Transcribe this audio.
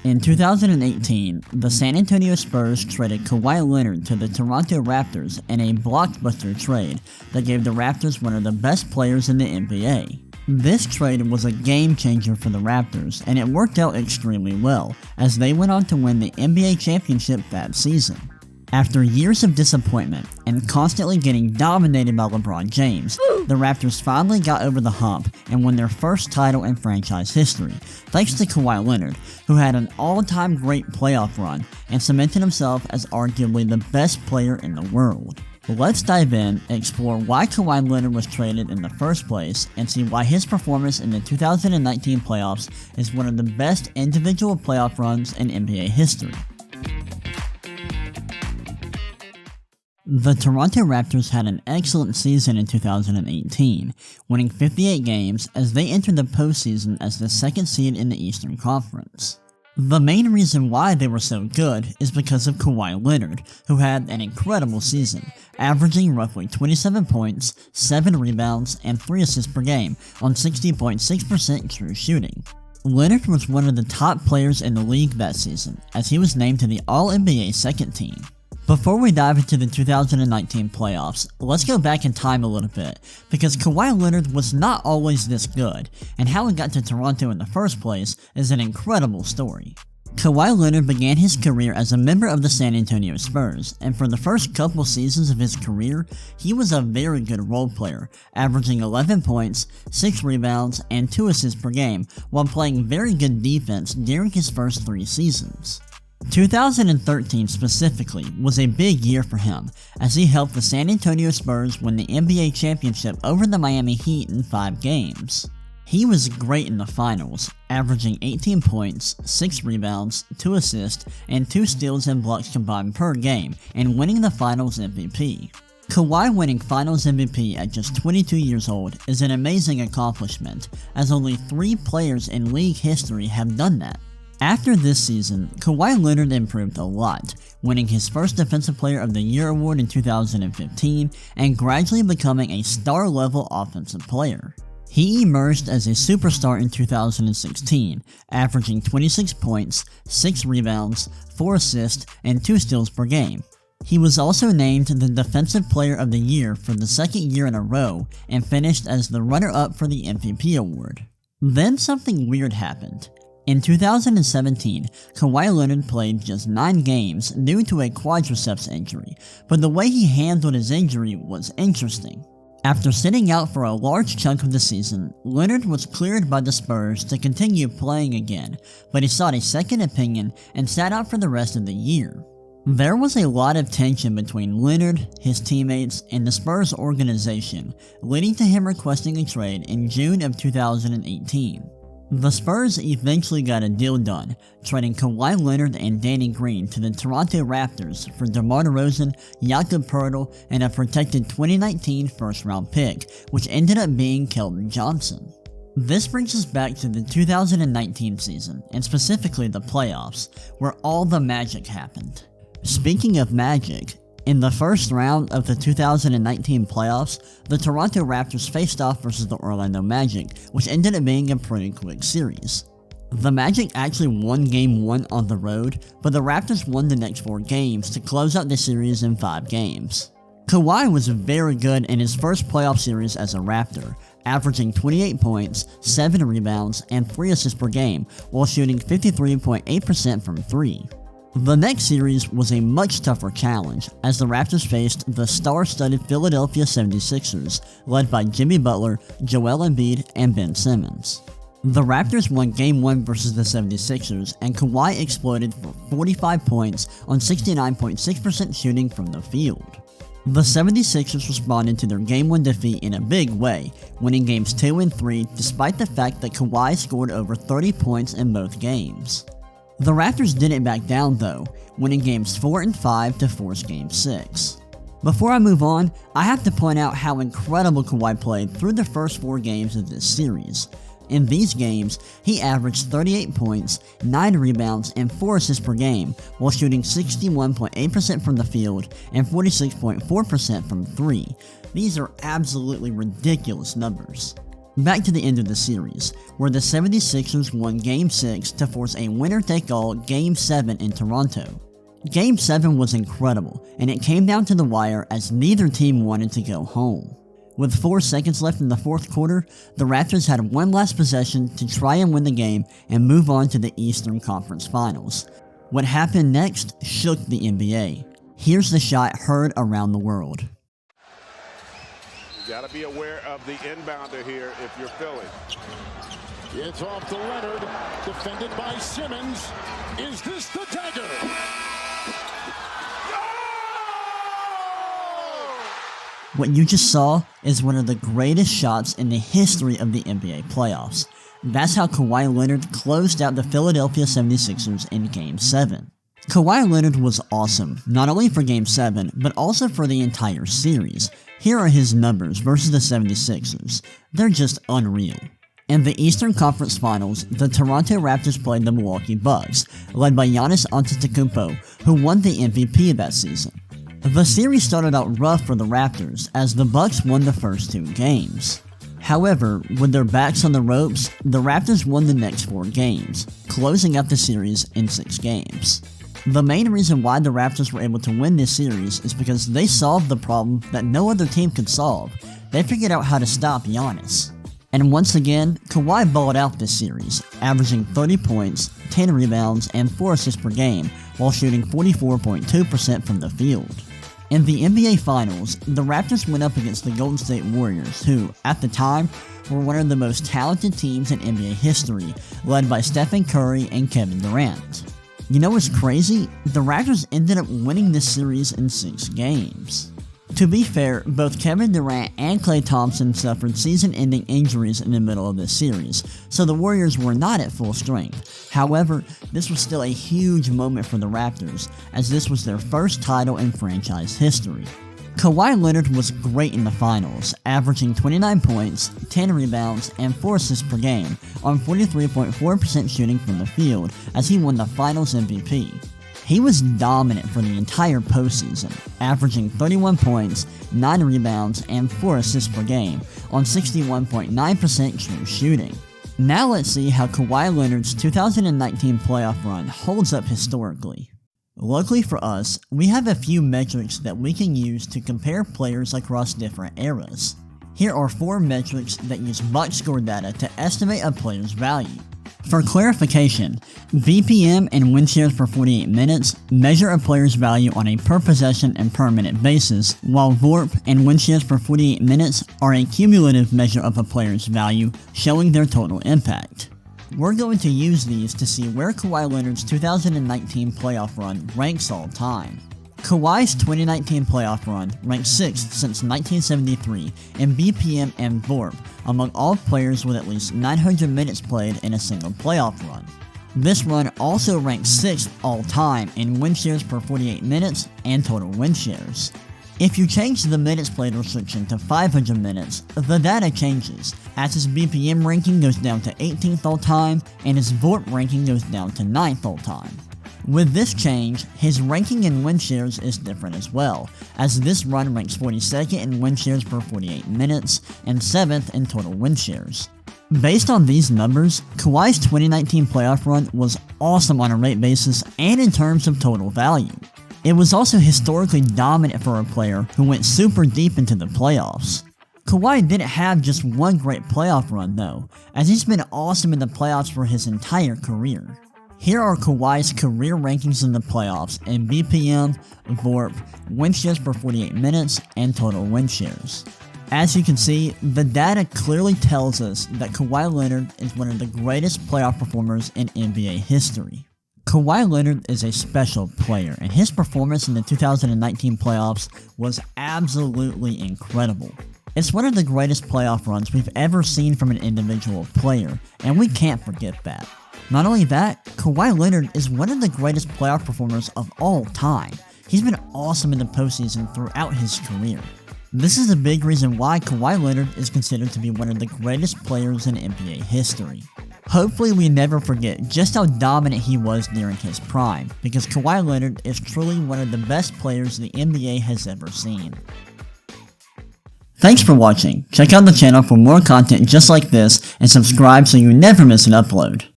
In 2018, the San Antonio Spurs traded Kawhi Leonard to the Toronto Raptors in a blockbuster trade that gave the Raptors one of the best players in the NBA. This trade was a game changer for the Raptors, and it worked out extremely well, as they went on to win the NBA championship that season. After years of disappointment and constantly getting dominated by LeBron James, the Raptors finally got over the hump and won their first title in franchise history, thanks to Kawhi Leonard, who had an all-time great playoff run and cemented himself as arguably the best player in the world. Let's dive in, explore why Kawhi Leonard was traded in the first place, and see why his performance in the 2019 playoffs is one of the best individual playoff runs in NBA history. The Toronto Raptors had an excellent season in 2018, winning 58 games as they entered the postseason as the second seed in the Eastern Conference. The main reason why they were so good is because of Kawhi Leonard, who had an incredible season, averaging roughly 27 points, 7 rebounds, and 3 assists per game on 60.6% true shooting. Leonard was one of the top players in the league that season, as he was named to the All-NBA second team. Before we dive into the 2019 playoffs, let's go back in time a little bit, because Kawhi Leonard was not always this good, and how he got to Toronto in the first place is an incredible story. Kawhi Leonard began his career as a member of the San Antonio Spurs, and for the first couple seasons of his career, he was a very good role player, averaging 11 points, 6 rebounds, and 2 assists per game, while playing very good defense during his first 3 seasons. 2013 specifically was a big year for him, as he helped the San Antonio Spurs win the NBA championship over the Miami Heat in 5 games. He was great in the finals, averaging 18 points, 6 rebounds, 2 assists, and 2 steals and blocks combined per game, and winning the finals MVP. Kawhi winning finals MVP at just 22 years old is an amazing accomplishment, as only 3 players in league history have done that. After this season, Kawhi Leonard improved a lot, winning his first Defensive Player of the Year award in 2015 and gradually becoming a star-level offensive player. He emerged as a superstar in 2016, averaging 26 points, 6 rebounds, 4 assists, and 2 steals per game. He was also named the Defensive Player of the Year for the second year in a row and finished as the runner-up for the MVP award. Then something weird happened. In 2017, Kawhi Leonard played just 9 games due to a quadriceps injury, but the way he handled his injury was interesting. After sitting out for a large chunk of the season, Leonard was cleared by the Spurs to continue playing again, but he sought a second opinion and sat out for the rest of the year. There was a lot of tension between Leonard, his teammates, and the Spurs organization, leading to him requesting a trade in June of 2018. The Spurs eventually got a deal done, trading Kawhi Leonard and Danny Green to the Toronto Raptors for DeMar DeRozan, Jakob Poeltl, and a protected 2019 first-round pick, which ended up being Keldon Johnson. This brings us back to the 2019 season, and specifically the playoffs, where all the magic happened. Speaking of magic, in the first round of the 2019 playoffs, the Toronto Raptors faced off versus the Orlando Magic, which ended up being a pretty quick series. The Magic actually won Game 1 on the road, but the Raptors won the next 4 games to close out the series in 5 games. Kawhi was very good in his first playoff series as a Raptor, averaging 28 points, 7 rebounds, and 3 assists per game, while shooting 53.8% from 3. The next series was a much tougher challenge, as the Raptors faced the star-studded Philadelphia 76ers, led by Jimmy Butler, Joel Embiid, and Ben Simmons. The Raptors won Game 1 versus the 76ers, and Kawhi exploded for 45 points on 69.6% shooting from the field. The 76ers responded to their Game 1 defeat in a big way, winning Games 2 and 3 despite the fact that Kawhi scored over 30 points in both games. The Raptors didn't back down though, winning Games 4 and 5 to force Game 6. Before I move on, I have to point out how incredible Kawhi played through the first 4 games of this series. In these games, he averaged 38 points, 9 rebounds, and 4 assists per game, while shooting 61.8% from the field and 46.4% from 3. These are absolutely ridiculous numbers. Back to the end of the series, where the 76ers won Game 6 to force a winner-take-all Game 7 in Toronto. Game 7 was incredible, and it came down to the wire as neither team wanted to go home. With 4 seconds left in the fourth quarter, the Raptors had one last possession to try and win the game and move on to the Eastern Conference Finals. What happened next shook the NBA. Here's the shot heard around the world. You got to be aware of the inbounder here if you're Philly. It's off to Leonard, defended by Simmons. Is this the dagger? What you just saw is one of the greatest shots in the history of the NBA playoffs. That's how Kawhi Leonard closed out the Philadelphia 76ers in Game 7. Kawhi Leonard was awesome, not only for Game 7, but also for the entire series. Here are his numbers versus the 76ers. They're just unreal. In the Eastern Conference Finals, the Toronto Raptors played the Milwaukee Bucks, led by Giannis Antetokounmpo, who won the MVP of that season. The series started out rough for the Raptors, as the Bucks won the first 2 games. However, with their backs on the ropes, the Raptors won the next 4 games, closing out the series in 6 games. The main reason why the Raptors were able to win this series is because they solved the problem that no other team could solve. They figured out how to stop Giannis. And once again, Kawhi balled out this series, averaging 30 points, 10 rebounds, and 4 assists per game, while shooting 44.2% from the field. In the NBA Finals, the Raptors went up against the Golden State Warriors, who, at the time, were one of the most talented teams in NBA history, led by Stephen Curry and Kevin Durant. You know what's crazy? The Raptors ended up winning this series in 6 games. To be fair, both Kevin Durant and Klay Thompson suffered season-ending injuries in the middle of this series, so the Warriors were not at full strength. However, this was still a huge moment for the Raptors, as this was their first title in franchise history. Kawhi Leonard was great in the finals, averaging 29 points, 10 rebounds, and 4 assists per game on 43.4% shooting from the field as he won the finals MVP. He was dominant for the entire postseason, averaging 31 points, 9 rebounds, and 4 assists per game on 61.9% true shooting. Now let's see how Kawhi Leonard's 2019 playoff run holds up historically. Luckily for us, we have a few metrics that we can use to compare players across different eras. Here are 4 metrics that use box score data to estimate a player's value. For clarification, VPM and win shares per 48 minutes measure a player's value on a per possession and per minute basis, while VORP and win shares per 48 minutes are a cumulative measure of a player's value, showing their total impact. We're going to use these to see where Kawhi Leonard's 2019 playoff run ranks all time. Kawhi's 2019 playoff run ranked 6th since 1973 in BPM and VORP among all players with at least 900 minutes played in a single playoff run. This run also ranked 6th all time in win shares per 48 minutes and total win shares. If you change the minutes played restriction to 500 minutes, the data changes, as his BPM ranking goes down to 18th all time and his VORP ranking goes down to 9th all time. With this change, his ranking in win shares is different as well, as this run ranks 42nd in win shares per 48 minutes and 7th in total win shares. Based on these numbers, Kawhi's 2019 playoff run was awesome on a rate basis and in terms of total value. It was also historically dominant for a player who went super deep into the playoffs. Kawhi didn't have just one great playoff run though, as he's been awesome in the playoffs for his entire career. Here are Kawhi's career rankings in the playoffs in BPM, VORP, win shares per 48 minutes, and total win shares. As you can see, the data clearly tells us that Kawhi Leonard is one of the greatest playoff performers in NBA history. Kawhi Leonard is a special player, and his performance in the 2019 playoffs was absolutely incredible. It's one of the greatest playoff runs we've ever seen from an individual player, and we can't forget that. Not only that, Kawhi Leonard is one of the greatest playoff performers of all time. He's been awesome in the postseason throughout his career. This is a big reason why Kawhi Leonard is considered to be one of the greatest players in NBA history. Hopefully we never forget just how dominant he was during his prime, because Kawhi Leonard is truly one of the best players the NBA has ever seen. Thanks for watching. Check out the channel for more content just like this and subscribe so you never miss an upload.